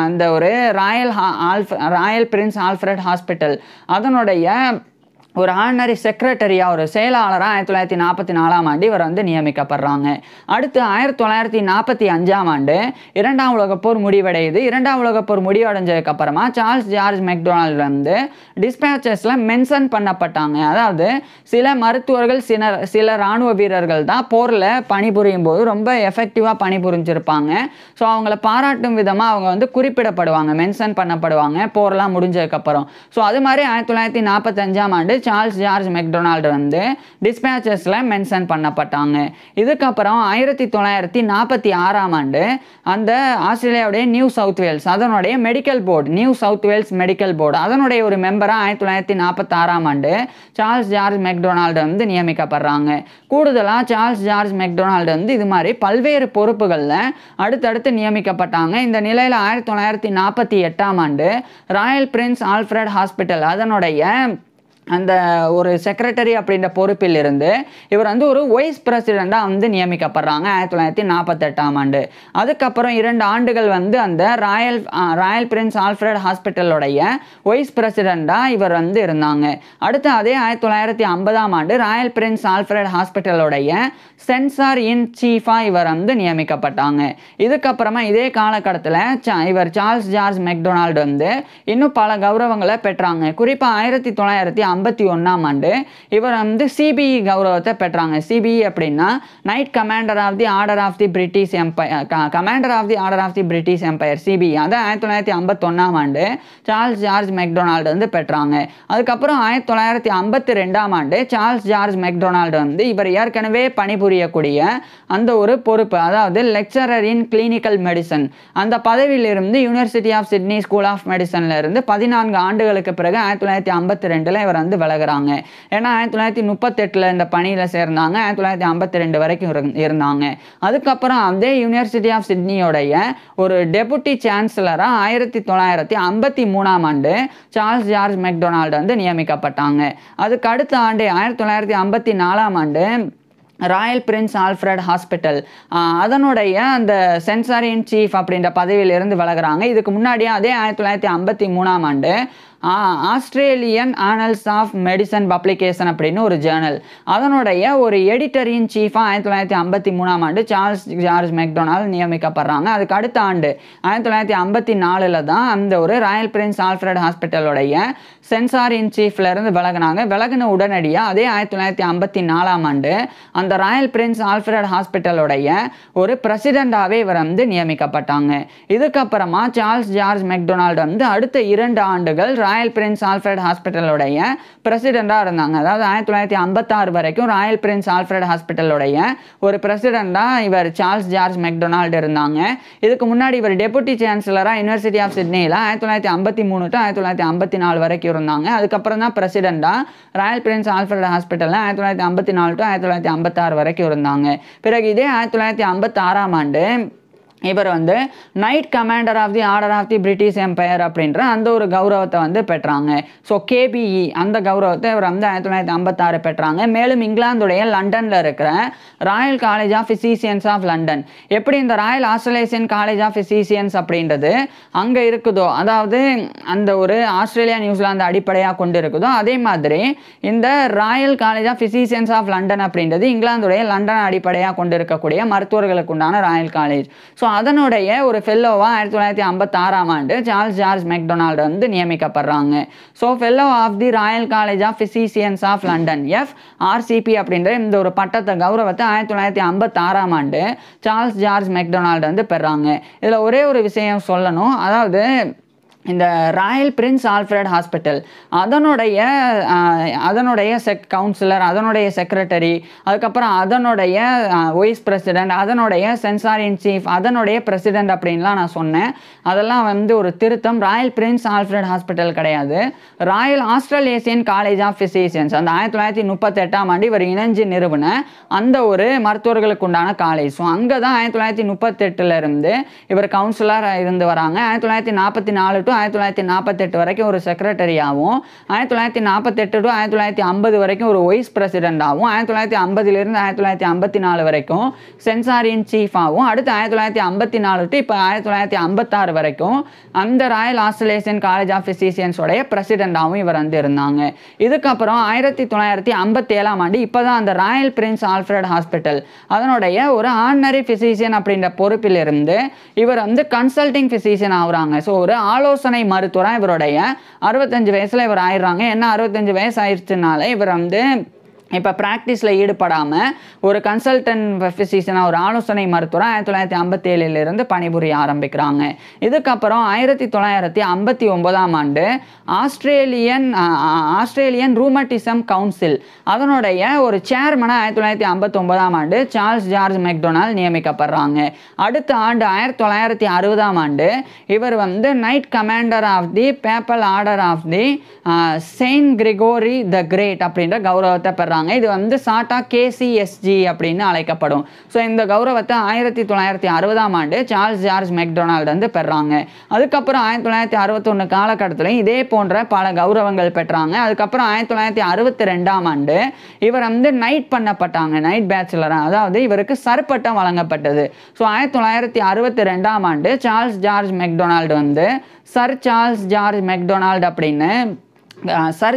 அந்த ஒரு ராயல் பிரின்ஸ் ஆல்ஃபிரட் ஹாஸ்பிட்டல் அதனுடைய ஒரு ஆர்டினரி செக்ரட்டரியாக ஒரு செயலாளராக 1944ஆம் ஆண்டு இவர் வந்து நியமிக்கப்படுறாங்க. அடுத்து 1945ஆம் ஆண்டு இரண்டாம் உலகப்போர் முடிவடையுது. இரண்டாம் உலகப்போர் முடிவடைஞ்சதுக்கப்புறமா சார்ல்ஸ் ஜார்ஜ் மெக்டொனால்ட் வந்து டிஸ்பேச்சஸில் மென்ஷன் பண்ணப்பட்டாங்க. அதாவது சில மருத்துவர்கள் சில இராணுவ வீரர்கள் தான் போரில் பணிபுரியும் போது ரொம்ப எஃபெக்டிவாக பணிபுரிஞ்சிருப்பாங்க. ஸோ அவங்கள பாராட்டும் விதமாக அவங்க வந்து குறிப்பிடப்படுவாங்க, மென்ஷன் பண்ணப்படுவாங்க போர்லாம் முடிஞ்சதுக்கப்புறம். ஸோ அது மாதிரி 1945ஆம் ஆண்டு சார்ல்ஸ் ஜார்ஜ் மெக்டொனால்ட் வந்து டிஸ்பேச்சஸில் மென்ஷன் பண்ணப்பட்டாங்க. இதுக்கப்புறம் 1946ஆம் ஆண்டு அந்த ஆஸ்திரேலியாவுடைய நியூ சவுத் வேல்ஸ் அதனுடைய medical board, New South Wales medical board அதனுடைய ஒரு மெம்பராக 1946ஆம் ஆண்டு சார்ல்ஸ் ஜார்ஜ் மெக்டொனால்ட் வந்து நியமிக்கப்படுறாங்க. கூடுதலாக சார்ல்ஸ் ஜார்ஜ் மெக்டொனால்ட் வந்து இது மாதிரி பல்வேறு பொறுப்புகளில் அடுத்தடுத்து நியமிக்கப்பட்டாங்க. இந்த நிலையில் 1948ஆம் ஆண்டு ராயல் பிரின்ஸ் ஆல்ஃபிரட் ஹாஸ்பிட்டல் அதனுடைய அந்த ஒரு செக்ரட்டரி அப்படின்ற பொறுப்பில் இருந்து இவர் வந்து ஒரு வைஸ் பிரசிடெண்ட்டாக வந்து நியமிக்கப்படுறாங்க 1948ஆம் ஆண்டு. அதுக்கப்புறம் 2 ஆண்டுகள் வந்து அந்த ராயல் பிரின்ஸ் ஆல்ஃபிரட் ஹாஸ்பிட்டலுடைய வைஸ் பிரசிடெண்ட்டாக இவர் வந்து இருந்தாங்க. அடுத்து அதே 1950ஆம் ஆண்டு ராயல் பிரின்ஸ் ஆல்ஃபிரட் ஹாஸ்பிட்டலுடைய சென்சார் இன் சீஃபாக இவர் வந்து நியமிக்கப்பட்டாங்க. இதுக்கப்புறமா இதே காலகட்டத்தில் இவர் சார்ல்ஸ் ஜார்ஜ் மெக்டொனால்ட் வந்து இன்னும் பல கௌரவங்களை பெற்றாங்க. குறிப்பாக 1951ஆம் ஆண்டு இவர் வந்து சிபிஇ கௌரவத்தை பெற்றாங்க. சிபிஇ அப்படின்னா knight commander of the order of the British Empire, commander of the order of the British Empire CBE அதை 1951ஆம் ஆண்டு சார்ல்ஸ் ஜார்ஜ் மெக்டொனால்ட் வந்து பெற்றாங்க. அதுக்கப்புறம் 1952ஆம் ஆண்டு சார்ல்ஸ் ஜார்ஜ் மெக்டொனால்ட் வந்து இவர் ஏற்கனவே பணிபுரியக்கூடிய அந்த ஒரு பொறுப்பு, அதாவது லெக்சரர் இன் கிளினிக்கல் மெடிசன் அந்த பதவியிலிருந்து university of Sydney school of மெடிசன்ல இருந்து 14 ஆண்டுகளுக்கு பிறகு 1952 இவர் வந்து விலகுறாங்க. ஏன்னா 1938 இந்த பணியில் சேர்ந்தாங்க, 1952 வரைக்கும் இருந்தாங்க. அதுக்கப்புறம் அதே யூனிவர்சிட்டி ஆஃப் சிட்னியோடைய ஒரு டெபுட்டி சான்சலராக 1953ஆம் ஆண்டு சார்ல்ஸ் ஜார்ஜ் மெக்டொனால்ட் வந்து நியமிக்கப்பட்டாங்க. அதுக்கு அடுத்த ஆண்டு 1954ஆம் ஆண்டு ராயல் பிரின்ஸ் ஆல்ஃபிரட் ஹாஸ்பிட்டல் அதனுடைய அந்த சென்சார் இன் சீஃப் அப்படின்ற பதவியிலிருந்து விலகுறாங்க. இதுக்கு முன்னாடியே அதே 1953ஆம் ஆண்டு Australian annals of medicine publication அப்படின்னு ஒரு ஜேர்னல் அதனுடைய ஒரு எடிட்டர் இன் சீஃபாக 1953ஆம் ஆண்டு சார்ல்ஸ் ஜார்ஜ் மெக்டொனால்ட் நியமிக்கப்படுறாங்க. அதுக்கு அடுத்த ஆண்டு 1954 தான் அந்த ஒரு ராயல் பிரின்ஸ் ஆல்ஃபிரட் ஹாஸ்பிட்டலுடைய சென்சார் இன் சீஃப்லேருந்து விலகினாங்க. விலகின உடனடியாக அதே 1954ஆம் ஆண்டு அந்த ராயல் பிரின்ஸ் ஆல்ஃபிரட் ஹாஸ்பிட்டலுடைய ஒரு பிரசிடெண்டாகவே இவர் வந்து நியமிக்கப்பட்டாங்க. இதுக்கப்புறமா சார்ல்ஸ் ஜார்ஜ் மெக்டொனால்ட் வந்து அடுத்த 2 ஆண்டுகள் ராயல் பிரின்ஸ் ஆல்ஃபிரட் ஹாஸ்பிட்டலுடைய பிரசிடெண்டாக இருந்தாங்க. அதாவது 1956 வரைக்கும் ராயல் பிரின்ஸ் ஆல்ஃபிரட் ஹாஸ்பிட்டலுடைய ஒரு பிரசிடெண்டாக இவர் சார்ல்ஸ் ஜார்ஜ் மெக்டொனால்ட் இருந்தாங்க. இதுக்கு முன்னாடி இவர் டெபுட்டி சான்சலராக யூனிவர்சிட்டி ஆஃப் சிட்னியில் 1953 to 1954 வரைக்கும் இருந்தாங்க. அதுக்கப்புறம் தான் பிரசிடெண்டாக ராயல் பிரின்ஸ் ஆல்ஃபிரட் ஹாஸ்பிட்டலில் 1954 to 1956 வரைக்கும் இருந்தாங்க. பிறகு இதே 1956ஆம் ஆண்டு இவர் வந்து knight commander of the order of the British Empire அப்படின்ற அந்த ஒரு கௌரவத்தை வந்து பெற்றாங்க. ஸோ கேபிஇ அந்த கௌரவத்தை இவர் வந்து 1956 பெற்றாங்க. மேலும் இங்கிலாந்துடைய லண்டனில் இருக்கிற royal college of physicians of London எப்படி இந்த royal Australian college of physicians அப்படின்றது அங்கே இருக்குதோ, அதாவது அந்த ஒரு ஆஸ்திரேலியா நியூசிலாந்து அடிப்படையாக கொண்டு இருக்குதோ, அதே மாதிரி இந்த royal college of physicians of London அப்படின்றது இங்கிலாந்துடைய லண்டன் அடிப்படையாக கொண்டு இருக்கக்கூடிய மருத்துவர்களுக்கு உண்டான ராயல் காலேஜ். ஸோ அதனுடைய ஒரு ஃபெல்லோவாக 1956ஆம் ஆண்டு சார்ல்ஸ் ஜார்ஜ் மெக்டொனால்ட் வந்து நியமிக்கப்படுறாங்க. So fellow of the royal college of physicians of London FRCP அப்படின்ற இந்த ஒரு பட்டத்தை கௌரவத்தை 1956ஆம் ஆண்டு சார்ல்ஸ் ஜார்ஜ் மெக்டொனால்ட் வந்து பெறாங்க. இதில் ஒரே ஒரு விஷயம் சொல்லணும், அதாவது இந்த ராயல் பிரின்ஸ் ஆல்ஃபிரட் ஹாஸ்பிட்டல் அதனுடைய கவுன்சிலர், அதனுடைய செக்ரட்டரி, அதுக்கப்புறம் அதனுடைய வைஸ் பிரசிடெண்ட், அதனுடைய சென்சார் இன் சீஃப், அதனுடைய பிரசிடெண்ட் அப்படின்லாம் நான் சொன்னேன். அதெல்லாம் வந்து ஒரு திருத்தம். ராயல் பிரின்ஸ் ஆல்ஃபிரட் ஹாஸ்பிட்டல் கிடையாது, royal Australian college of physicians அந்த 1938ஆம் ஆண்டு இவர் இணைஞ்சு நிறுவன அந்த ஒரு மருத்துவர்களுக்கு உண்டான காலேஜ். ஸோ அங்கே தான் 1938 இருந்து இவர் கவுன்சிலராக இருந்து வராங்க. 1944 to 1948 வரைக்கும் ஒரு செக்ரட்டரியாகவும் 1948 to 1950 வரைக்கும் ஒரு வைஸ் பிரசிடென்டாகவும் 1950 1954 வரைக்கும் சென்சார் இன் சீஃபாகவும் அடுத்து 1954 to இப்போ 1956 வரைக்கும் அந்த royal Australian college of physicians உடைய பிரசிடென்டாகவும் இவர் வந்து இருந்தாங்க. இதுக்கப்புறம் 1957 ஆண்டு இப்போதான் அந்த ராயல் பிரின்ஸ் ஆல்ஃபிரட் ஹாஸ்பிட்டல் அதனுடைய ஒரு ஆர்டினரி பிசிசியன் அப்படின்ற பொறுப்பில் இருந்து இவர் வந்து கன்சல்டிங் பிசிசியன் ஆகுறாங்க. ஸோ ஒரு ஆலோசனை மருத்துவராக இவருடைய 65 வயசுல இவர் ஆயிடுறாங்க. என்ன 65 வயசு ஆயிடுச்சுனால இவர் வந்து இப்போ ப்ராக்டிஸில் ஈடுபடாமல் ஒரு கன்சல்டன்ட் ஃபிசிஷியனாக ஒரு ஆலோசனை மருத்துவராக 1957 பணிபுரிய ஆரம்பிக்கிறாங்க. இதுக்கப்புறம் 1959 ஆண்டு ஆஸ்திரேலியன் ரூமட்டிசம் கவுன்சில் அதனுடைய ஒரு சேர்மனாக 1959 ஆண்டு சார்ல்ஸ் ஜார்ஜ் மெக்டொனால்ட் நியமிக்கப்படுறாங்க. அடுத்த ஆண்டு 1960 ஆண்டு இவர் வந்து knight commander of the papal order of the saint Gregory the great அப்படின்ற கௌரவத்தை பெறாங்க. இது வந்து சாட்டா KCSG அப்படின்னு அழைக்கப்படும். ஸோ இந்த கௌரவத்தை 1960 ஆண்டு சார்ல்ஸ் ஜார்ஜ் மெக்டொனால்ட் வந்து பெறாங்க. அதுக்கப்புறம் 1961 காலகட்டத்திலையும் இதே போன்ற பல கௌரவங்கள் பெற்றாங்க. அதுக்கப்புறம் 1962 ஆண்டு இவர் வந்து நைட் பண்ணப்பட்டாங்க, நைட் பேச்சுலராக, அதாவது இவருக்கு சர்பட்டம் வழங்கப்பட்டது. ஸோ 1962 ஆண்டு சார்ல்ஸ் ஜார்ஜ் மெக்டொனால்ட் வந்து சர் சார்ல்ஸ் ஜார்ஜ் மெக்டொனால்ட் அப்படின்னு சர்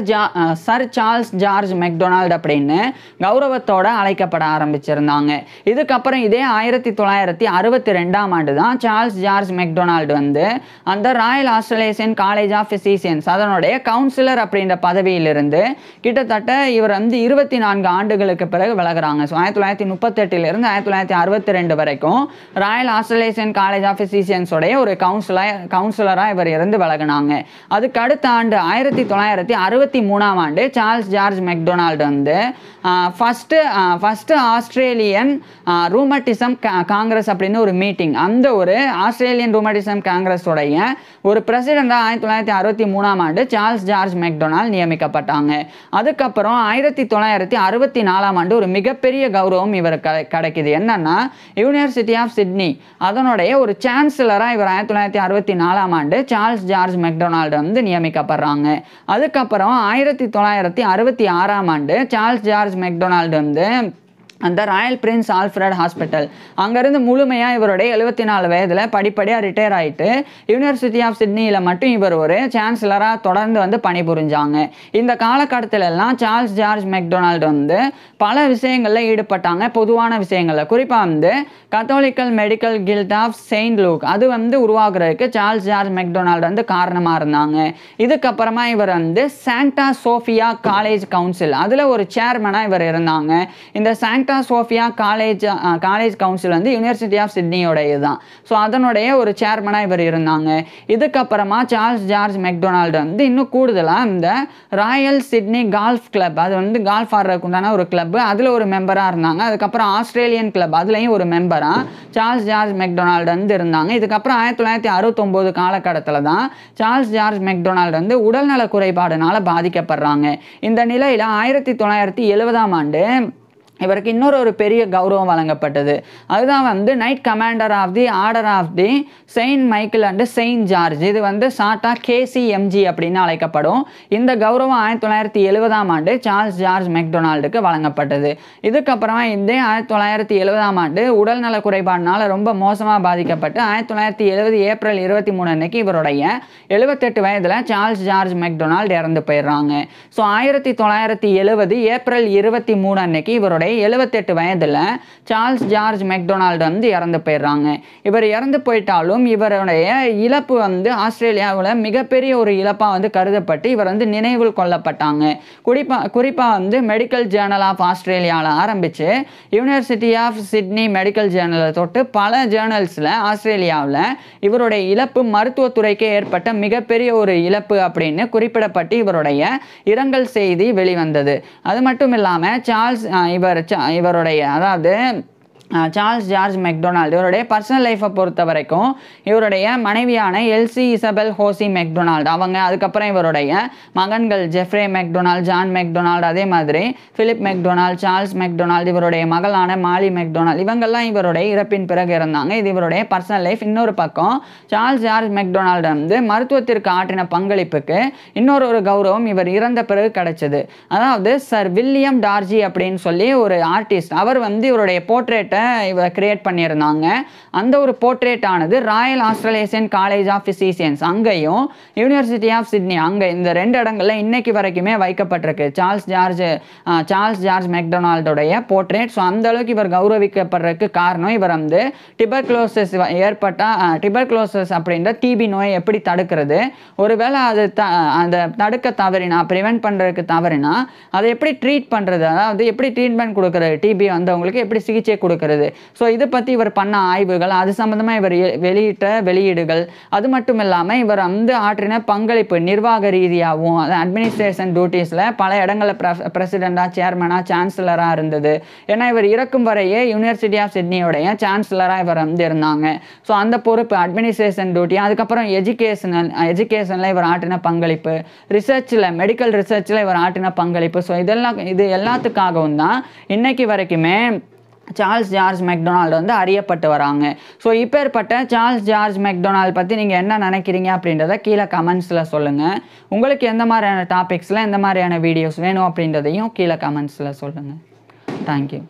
சார்ல்ஸ் ஜார்ஜ் மெக்டொனால்ட் அப்படின்னு கௌரவத்தோட அழைக்கப்பட ஆரம்பிச்சிருந்தாங்க. இதுக்கப்புறம் இதே 1962 ஆண்டு தான் சார்ல்ஸ் ஜார்ஜ் மெக்டொனால்ட் வந்து அந்த royal Australian college of physicians அதனுடைய கவுன்சிலர் அப்படின்ற பதவியிலிருந்து கிட்டத்தட்ட இவர் வந்து 24 ஆண்டுகளுக்கு பிறகு விலகுறாங்க. ஸோ 1938 1962 வரைக்கும் ராயல் ஆஸ்திரேலியன் காலேஜ் ஆஃப் பிசிசியன்ஸோடைய ஒரு கவுன்சிலராக இவர் இருந்து விலகினாங்க. அதுக்கு அடுத்த ஆண்டு 1963 ஆண்டு சார்ல்ஸ் ஜார்ஜ் மெக்டொனால்ட் வந்து ஃபர்ஸ்ட் ஆஸ்திரேலியன் ரூமட்டிசம் காங்கிரஸ் அப்படின்னு ஒரு மீட்டிங், அந்த ஒரு ஆஸ்திரேலியன் ரூமட்டிசம் காங்கிரஸோடைய ஒரு பிரசிடெண்டாக 1963 ஆண்டு சார்ல்ஸ் ஜார்ஜ் மெக்டொனால்ட் நியமிக்கப்பட்டாங்க. அதுக்கப்புறம் 1964 ஆண்டு ஒரு மிகப்பெரிய கௌரவம் இவருக்கு கிடைக்குது. என்னன்னா யூனிவர்சிட்டி ஆஃப் சிட்னி அதனுடைய ஒரு சான்சலராக இவர் 1964 ஆண்டு சார்ல்ஸ் ஜார்ஜ் மெக்டொனால்ட் வந்து நியமிக்கப்படுறாங்க. அதுக்கப்புறம் 1966 ஆண்டு சார்ல்ஸ் ஜார்ஜ் மெக்டொனால்ட் வந்து அந்த ராயல் பிரின்ஸ் ஆல்ஃபிரட் ஹாஸ்பிட்டல் அங்கேருந்து முழுமையாக இவருடைய 74 வயதில் படிப்படியாக ரிட்டையர் ஆகிட்டு யூனிவர்சிட்டி ஆஃப் சிட்னியில் மட்டும் இவர் ஒரு சான்சலராக தொடர்ந்து வந்து பணிபுரிஞ்சாங்க. இந்த காலகட்டத்திலெல்லாம் சார்ல்ஸ் ஜார்ஜ் மெக்டொனால்ட் வந்து பல விஷயங்களில் ஈடுபட்டாங்க, பொதுவான விஷயங்களில். குறிப்பாக வந்து Catholic medical guild of Saint Luke அது வந்து உருவாக்குறதுக்கு சார்ல்ஸ் ஜார்ஜ் மெக்டொனால்ட் வந்து காரணமாக இருந்தாங்க. இதுக்கப்புறமா இவர் வந்து சாண்டா சோஃபியா காலேஜ் கவுன்சில் அதில் ஒரு சேர்மனாக இவர் இருந்தாங்க. இந்த சாண்டா சோஃபியா காலேஜ் கவுன்சில் வந்து யூனிவர்சிட்டி ஆஃப் சிட்னியோடைய தான். ஸோ அதனுடைய ஒரு சேர்மனாக இவர் இருந்தாங்க. இதுக்கப்புறமா சார்ல்ஸ் ஜார்ஜ் மெக்டொனால்ட் வந்து இன்னும் கூடுதலாக இந்த ராயல் சிட்னி கால்ஃப் கிளப் அது வந்து கால்ஃப் ஆடுறதுக்கு உண்டான ஒரு கிளப் அதில் ஒரு மெம்பராக இருந்தாங்க. அதுக்கப்புறம் ஆஸ்திரேலியன் கிளப் அதுலேயும் ஒரு மெம்பராக சார்ல்ஸ் ஜார்ஜ் மெக்டொனால்ட் வந்து இருந்தாங்க. இதுக்கப்புறம் 1969 காலகட்டத்தில் தான் சார்ல்ஸ் ஜார்ஜ் மெக்டொனால்ட் வந்து உடல்நல குறைபாடுனால பாதிக்கப்படுறாங்க. இந்த நிலையில் 1970 ஆண்டு இவருக்கு இன்னொரு பெரிய கௌரவம் வழங்கப்பட்டது. அதுதான் வந்து knight commander of the order of the saint Michael and saint George. இது வந்து ஷார்ட்டா KCMG அப்படின்னு அழைக்கப்படும். இந்த கௌரவம் 1970 ஆண்டு சார்ல்ஸ் ஜார்ஜ் மெக்டொனால்டுக்கு வழங்கப்பட்டது. இதுக்கப்புறமா இதே 1970 ஆண்டு உடல்நல குறைபாடுனால ரொம்ப மோசமாக பாதிக்கப்பட்டு 1970 ஏப்ரல் 23 அன்னைக்கு இவருடைய 78 வயதில் சார்ல்ஸ் ஜார்ஜ் மெக்டொனால்ட் இறந்து போயிடுறாங்க. ஸோ 1970 ஏப்ரல் 23 அன்னைக்கு இவருடைய 78 வயதில் சார்ல்ஸ் ஜார்ஜ் மெக்டொனால்ட் வந்து இறந்து போயிடுறாங்க. இவர் இறந்து போயிட்டாலும் இவருடைய இழப்பு வந்து ஆஸ்திரேலியாவில் மிகப்பெரிய ஒரு இழப்பாக வந்து கருதப்பட்டு இவர் வந்து நினைவில் கொள்ளப்பட்டாங்க. குறிப்பாக வந்து மெடிக்கல் ஜேர்னல் ஆஃப் ஆஸ்திரேலியாவில் ஆரம்பித்து யூனிவர்சிட்டி ஆஃப் சிட்னி மெடிக்கல் ஜேர்னலை தொட்டு பல ஜேர்னல்ஸில் ஆஸ்திரேலியாவில் இவருடைய இழப்பு மருத்துவத்துறைக்கே ஏற்பட்ட மிகப்பெரிய ஒரு இழப்பு அப்படின்னு குறிப்பிடப்பட்டு இவருடைய இரங்கல் செய்தி வெளிவந்தது. அது மட்டும் இல்லாமல் சார்ல்ஸ் இவருடைய அதாவது சார்ல்ஸ் ஜார்ஜ் மெக்டொனால்டு. இவருடைய பர்சனல் லைஃப்பை பொறுத்த வரைக்கும் இவருடைய மனைவியான எல்சி இசபெல் ஹோசி மெக்டொனால்டு அவங்க, அதுக்கப்புறம் இவருடைய மகன்கள் ஜெஃப்ரே மெக்டொனால்டு, ஜான் மெக்டொனால்டு, அதே மாதிரி பிலிப் மெக்டொனால்டு, சார்ல்ஸ் மெக்டொனால்டு, இவருடைய மகளான மாலி மெக்டொனால்டு, இவங்கெல்லாம் இவருடைய இறப்பின் பிறகு இருந்தாங்க. இது இவருடைய பர்சனல் லைஃப். இன்னொரு பக்கம் சார்ல்ஸ் ஜார்ஜ் மெக்டொனால்டு வந்து மருத்துவத்திற்கு ஆற்றின பங்களிப்புக்கு இன்னொரு கௌரவம் இவர் இறந்த பிறகு கிடைச்சது. அதாவது சர் வில்லியம் டார்ஜி அப்படின்னு சொல்லி ஒரு ஆர்டிஸ்ட், அவர் வந்து இவருடைய போர்ட்ரேட்டை இவர் கிரியேட் பண்ணியிருந்தாங்க. அந்த ஒரு போர்ட்ரேட் ஆனது royal Australian college of physicians அங்கேயும் யூனிவர்சிட்டி ஆஃப் சிட்னி அங்கே இந்த 2 இடங்கள்ல இன்னைக்கு வரைக்குமே வைக்கப்பட்டிருக்கு சார்ல்ஸ் ஜார்ஜ் மெக்டொனால்டுடைய போர்ட்ரேட். ஸோ அந்த அளவுக்கு இவர் கௌரவிக்கப்படுறதுக்கு காரணம் இவர் வந்து டிபர்குலோசிஸ் டிபர்குலோசிஸ் அப்படின்ற டிபி நோயை எப்படி தடுக்கிறது, ஒருவேளை அது அந்த தடுக்க தவறினா, ப்ரிவென்ட் பண்ணுறதுக்கு தவறினா அதை எப்படி ட்ரீட் பண்ணுறது, அதாவது எப்படி ட்ரீட்மெண்ட் கொடுக்குறது, டிபி வந்தவங்களுக்கு எப்படி சிகிச்சை கொடுக்குறது. ஸோ இதை பற்றி இவர் பண்ண ஆய்வுகள், அது சம்மந்தமாக இவர் வெளியிட்ட வெளியீடுகள், அது மட்டும் இல்லாமல் இவர் வந்து ஆற்றின பங்களிப்பு நிர்வாக ரீதியாகவும், அது அட்மினிஸ்ட்ரேஷன் டியூட்டிஸில் பல இடங்களில் பிரசிடெண்டாக, சேர்மனாக, சான்சலராக இருந்தது. ஏன்னா இவர் இறக்கும் வரையே யூனிவர்சிட்டி ஆஃப் சிட்னியோடைய சான்சலராக இவர் வந்து இருந்தாங்க. ஸோ அந்த பொறுப்பு அட்மினிஸ்ட்ரேஷன் டியூட்டி, அதுக்கப்புறம் எஜுகேஷனில் இவர் ஆற்றின பங்களிப்பு, ரிசர்ச்சில் மெடிக்கல் ரிசர்ச்சில் இவர் ஆற்றின பங்களிப்பு. ஸோ இது எல்லாத்துக்காகவும் தான் இன்னைக்கு வரைக்குமே சார்ல்ஸ் ஜார்ஜ் மெக்டொனால்டு வந்து அறியப்பட்டு வராங்க. ஸோ இப்பேற்பட்ட சார்ல்ஸ் ஜார்ஜ் மெக்டொனால்டு பற்றி நீங்கள் என்ன நினைக்கிறீங்க அப்படின்றத கீழே கமெண்ட்ஸில் சொல்லுங்கள். உங்களுக்கு எந்த மாதிரியான டாபிக்ஸில் எந்த மாதிரியான வீடியோஸ் வேணும் அப்படின்றதையும் கீழே கமெண்ட்ஸில் சொல்லுங்கள். தேங்க்யூ.